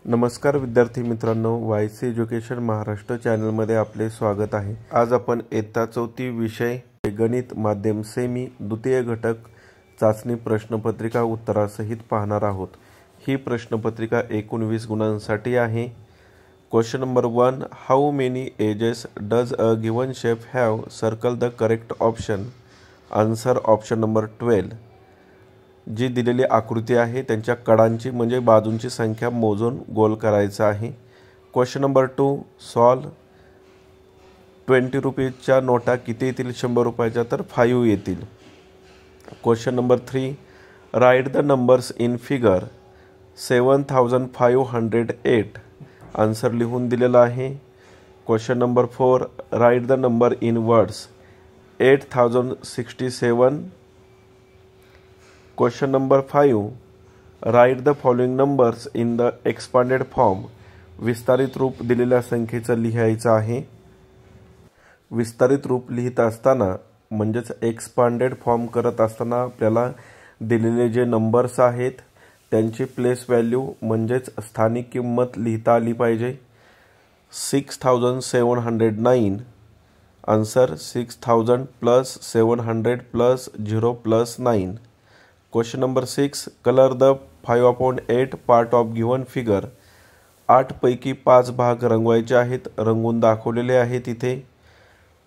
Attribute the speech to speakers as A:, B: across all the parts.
A: नमस्कार विद्यार्थी मित्रांनो, वायसी एज्युकेशन महाराष्ट्र चॅनलमध्ये आपले स्वागत आहे। आज आपण इयत्ता 4 विषय गणित माध्यम सेमी द्वितीय घटक चाचणी प्रश्नपत्रिका उत्तरासहित पाहणार आहोत। ही प्रश्नपत्रिका 19 गुणांसाठी आहे। Question number 1, how many edges does a given shape have? Circle the correct option. Answer option number 12। जी दिलेली आकृती आहे त्यांच्या कडांची म्हणजे बाजूंची संख्या मोजून गोल करायचा आहे। Question number 2, solve. 20 रुपीजच्या नोटा किती येतील 100 रुपयाच्या? तर 5 येतील। Question number 3, write the numbers in figure. 7508। Answer लिहून दिलेला आहे। Question number 4, write the number in words. 8067। Question number 5, write the following numbers in the expanded form. विस्तारित रूप दिलेल्या संख्येचं लिहायचं आहे। विस्तारित रूप लिहित असताना म्हणजेच एक्सपांडेड फॉर्म करत असताना आपल्याला दिलेले जे नंबर्स आहेत त्यांची प्लेस व्हॅल्यू म्हणजेच स्थानिक किंमत लिहिता आली पाहिजे। 6709। Answer 6000 + 700 + 0 + 9। Question number 6, colour the 5/8 part of given figure. 8 पैकी 5 भाग रंगवायचे आहेत, रंगवून दाखवलेले आहेत इथे।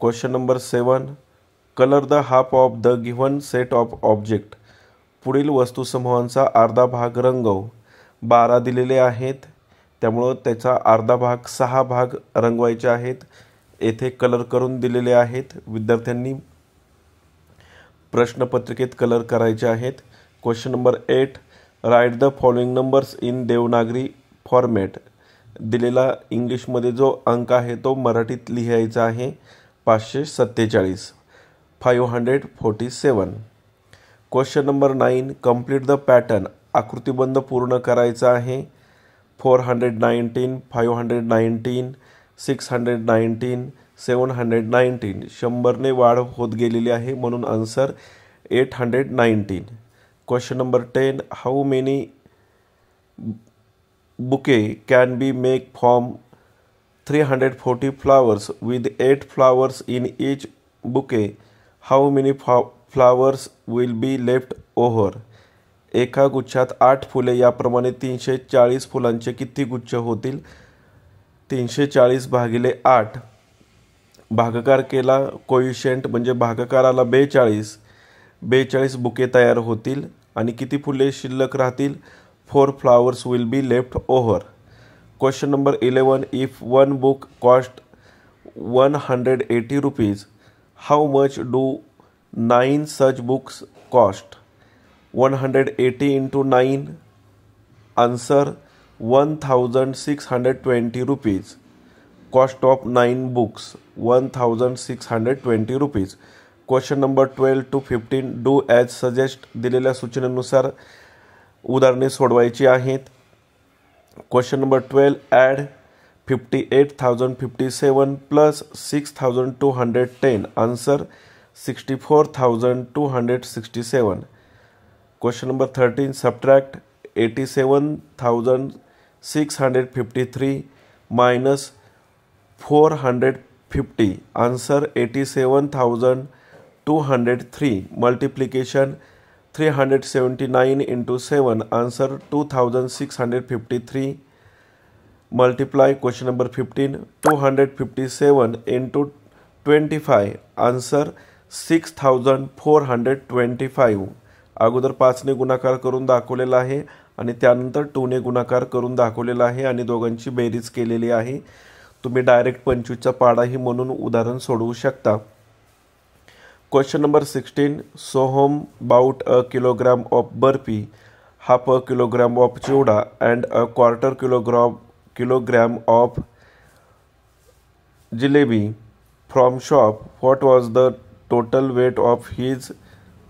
A: Question number 7, colour the half of the given set of object. पुढील वस्तुसमूहांचा अर्धा भाग रंगव। 12 दिलेले आहेत त्यामुळं त्याचा अर्धा भाग 6 भाग रंगवायचे आहेत। येथे कलर करून दिलेले आहेत, विद्यार्थ्यांनी प्रश्नपत्रिकेत कलर करायचे आहेत। Question number 8, write the following numbers in Devanagari format. दिलेला इंग्लिशमध्ये जो अंक आहे तो मराठीत लिहायचा आहे। 547, 547। Question number 9, complete the pattern. आकृतिबंध पूर्ण करायचा आहे। 419, 519, 619, 719। 100ने वाढ होत गेलेली आहे म्हणून answer 819। Question number 10, how many bouquet can be make from 340 flowers with 8 flowers in each bouquet? How many flowers will be left over? एका गुच्छात 8 फुले याप्रमाणे 340 फुलांचे किती गुच्छ होतील? 340 भागिले 8 भागाकार केला, कोइफिशिएंट म्हणजे भागाकाराला 42 बुके तयार होतील आणि किती फुले शिल्लक राहतील? 4 flowers will be left over. Question number 11, if one book cost 180 rupees, how much do 9 such books cost? 180 × 9। Answer 1620 rupees. Cost of 9 books 1620 rupees. Question number 12 to 15, do as suggest. दिलेल्या सूचनेनुसार उदाहरणे सोडवायची आहेत। Question number 12, add 58,057 + 6,210। Answer 64,267। Question number 13, subtract 87,653 - 450। Answer 87,203। Multiplication 379 × 7। Answer 2653। Multiply question number 15, 257 × 25। Answer 6425। अगोदर 5ने गुणाकार करून दाखवलेला आहे आणि त्यानंतर 2ने गुणाकार करून दाखवलेला आहे आणि दोघांची बेरीज केलेली आहे। तुम्ही डायरेक्ट 25चा पाडाही म्हणून उदाहरण सोडवू शकता। Question number 16, Soham bought a kilogram of barfi, half a kilogram of chivda and a quarter kilogram of jalebi from shop. What was the total weight of his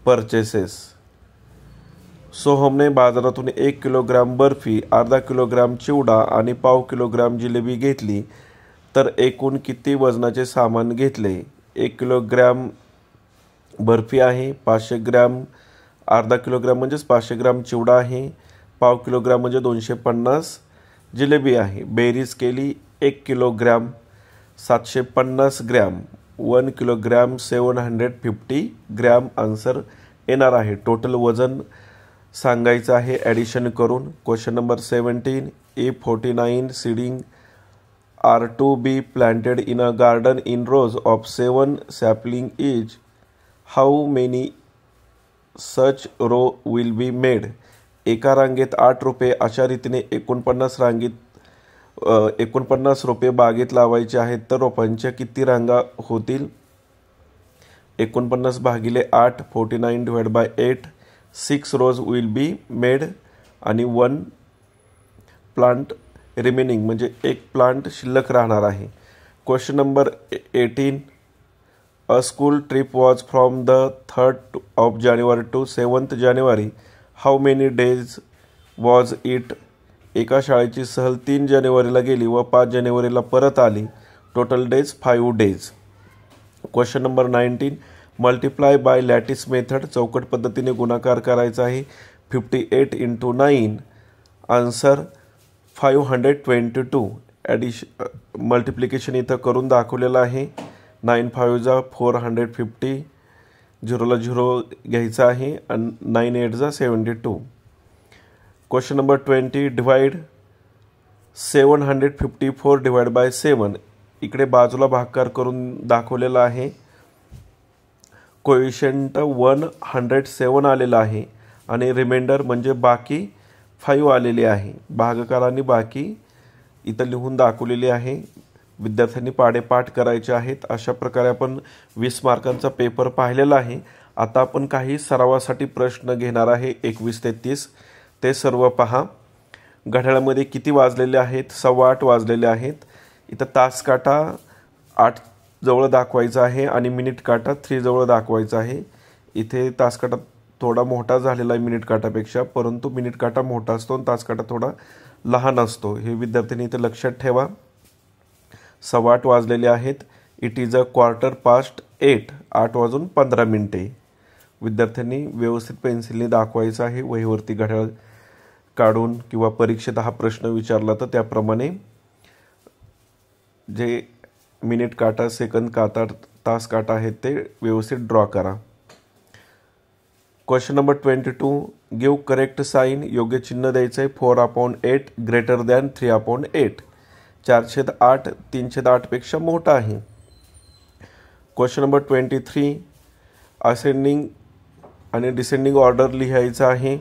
A: purchases? सोहमने बाजारातून 1 किलोग्राम बर्फी, अर्धा किलोग्राम चिवडा आणि पाव किलोग्राम जिलेबी घेतली, तर एकूण किती वजनाचे सामान घेतले? 1 किलोग्राम बर्फी आहे, 500 ग्रॅम, अर्धा किलोग्राम म्हणजेच 500 ग्रॅम चिवडा आहे, पाव किलोग्राम म्हणजे 250 जिलेबी आहे. बेरीज केली 1 kilogram 750 gram 1 kilogram 750 gram answer येणार आहे. टोटल वजन सांगायचं आहे ॲडिशन करून. Question number 17. If 49 seeding are to be planted in a garden in rows of 7 sapling each, how many such row will be made? एका रांगेत 8 रोपे अशा रीतीने 49 रोपे बागेत लावायचे आहेत, तर रोपांच्या किती रांगा होतील? 49 भागिले 8 49 divide by 8 6 rows will be made आणि 1 प्लांट रिमेनिंग म्हणजे एक प्लांट शिल्लक राहणार आहे. Question number 18. A school trip was from the 3rd of January to 7th January. How many days was it? एका शाळेची सहल 3 जानेवारीला गेली व 5 जानेवारीला परत आली. Total days 5 days. Question number 19. Multiply by lattice method. चौकट पद्धतीने गुणाकार करायचा आहे. 58 into 9 आन्सर 522. मल्टिप्लिकेशन इथं करून दाखवलेलं आहे. 9 5 450 झिरोला झिरो घ्यायचा आहे आणि 9 8 72. Question number 20. Divide 754 divide by 7. इकडे बाजूला भागाकार करून दाखवलेला आहे. कोइफिशियंट 107 आलेला आहे आणि रिमाइंडर म्हणजे बाकी 5 आलेले आहे. भागाकारांनी बाकी इथं लिहून दाखवलेली आहे. विद्यार्थ्यांनी पाढेपाठ करायचे आहेत. अशा प्रकारे आपण 20 मार्कांचा पेपर पाहिलेला आहे. आता आपण काही सरावासाठी प्रश्न घेणार आहे 21 ते 30. ते सर्व पहा. घड्याळामध्ये किती वाजलेले आहेत? 8:15 वाजलेले आहेत. इथं तास काटा 8 जवळ दाखवायचा आहे आणि मिनिट काटा 3 जवळ दाखवायचा आहे. इथे तास काटा थोडा मोठा झालेला आहे मिनिट काटापेक्षा, परंतु मिनिट काटा मोठा असतो आणि तास काटा थोडा लहान असतो. हे विद्यार्थ्यांनी इथे लक्षात ठेवा. 8:15 वाजलेले आहेत. It is 8:15 8:15. विद्यार्थ्यांनी व्यवस्थित पेन्सिलने दाखवायचं आहे. वहीवरती घड्याळ काढून किंवा परीक्षेत हा प्रश्न विचारला तर त्याप्रमाणे जे मिनिट काटा सेकंद काटा तास काटा आहेत ते व्यवस्थित ड्रॉ करा. Question number 22. Give correct sign. योग्य चिन्ह द्यायचं आहे. 4/8 ग्रेटर दॅन 3/8. 4/8 3/8 पेक्षा मोठा आहे. Question number 23. असेंडिंग आणि डिसेंडिंग ऑर्डर लिहायचं आहे.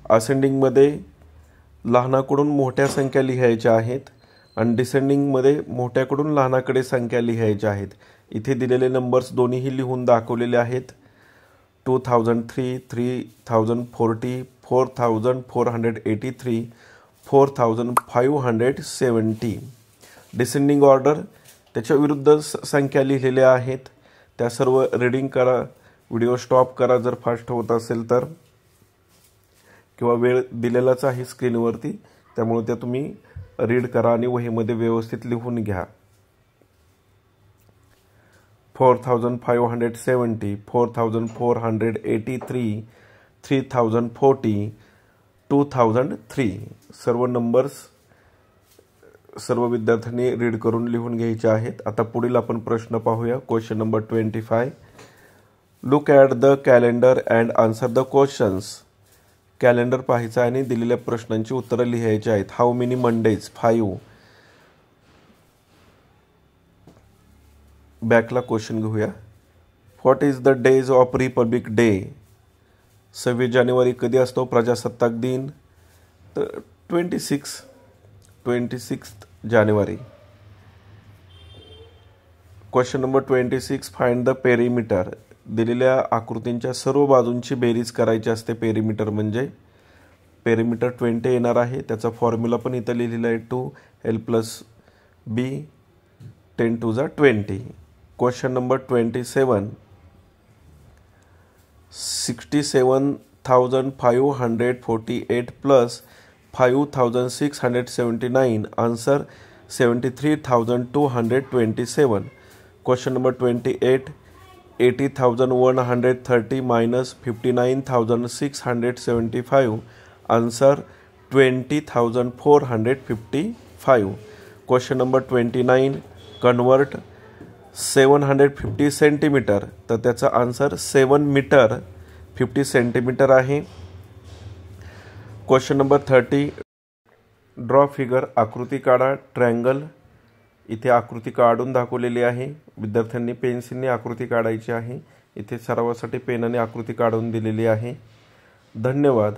A: असेंडिंगमध्ये लहानाकडून मोठ्या संख्या लिहायच्या आहेत आणि डिसेंडिंगमध्ये मोठ्याकडून लहानाकडे संख्या लिहायच्या आहेत. इथे दिलेले नंबर्स दोन्हीही लिहून दाखवलेले आहेत. 2003 3040 4483 4570. डिसेंडिंग ऑर्डर त्याच्या विरुद्ध संख्या लिहिलेल्या आहेत. त्या सर्व रीडिंग करा. व्हिडिओ स्टॉप करा जर फास्ट होत असेल तर, किंवा वेळ दिलेलाच आहे स्क्रीनवरती, त्यामुळे त्या तुम्ही रीड करा आणि वहीमध्ये व्यवस्थित लिहून घ्या. 4570 4483 3040 2003. सर्व नंबर्स सर्व विद्यार्थ्यांनी रीड करून लिहून घ्यायचे आहेत. आता पुढील आपण प्रश्न पाहूया. Question number 25. Look at the calendar and answer the questions. Calendar पाहायचं आणि दिलेल्या प्रश्नांची उत्तरं लिहायची आहेत. How many Mondays? 5. बॅकला क्वेश्चन घेऊया. What is the days of republic day? 26 जानेवारी कधी असतो प्रजासत्ताक दिन? तर 26 जानेवारी. Question number 26. Find the perimeter. दिलेल्या आकृतींच्या सर्व बाजूंची बेरीज करायची असते. पेरिमीटर म्हणजे पेरिमीटर 20 येणार आहे. त्याचा फॉर्म्युला पण इथं लिहिलेला आहे. 2l + b 10 to the 20. Question number 27. 67,548 + 5,679 answer 73,227. Question number 28. 80,130 - 59,675 answer 20,455. Question number 29. Convert 750 centimetre, तर त्याचा आन्सर 7 मीटर 50 सेंटीमीटर आहे. Question number 30. ड्रॉ फिगर, आकृती काढा. ट्रायंगल, इथे आकृती काढून दाखवलेली आहे. विद्यार्थ्यांनी पेन्सिलने आकृती काढायची आहे. इथे सरावासाठी पेनाने आकृती काढून दिलेली आहे. धन्यवाद.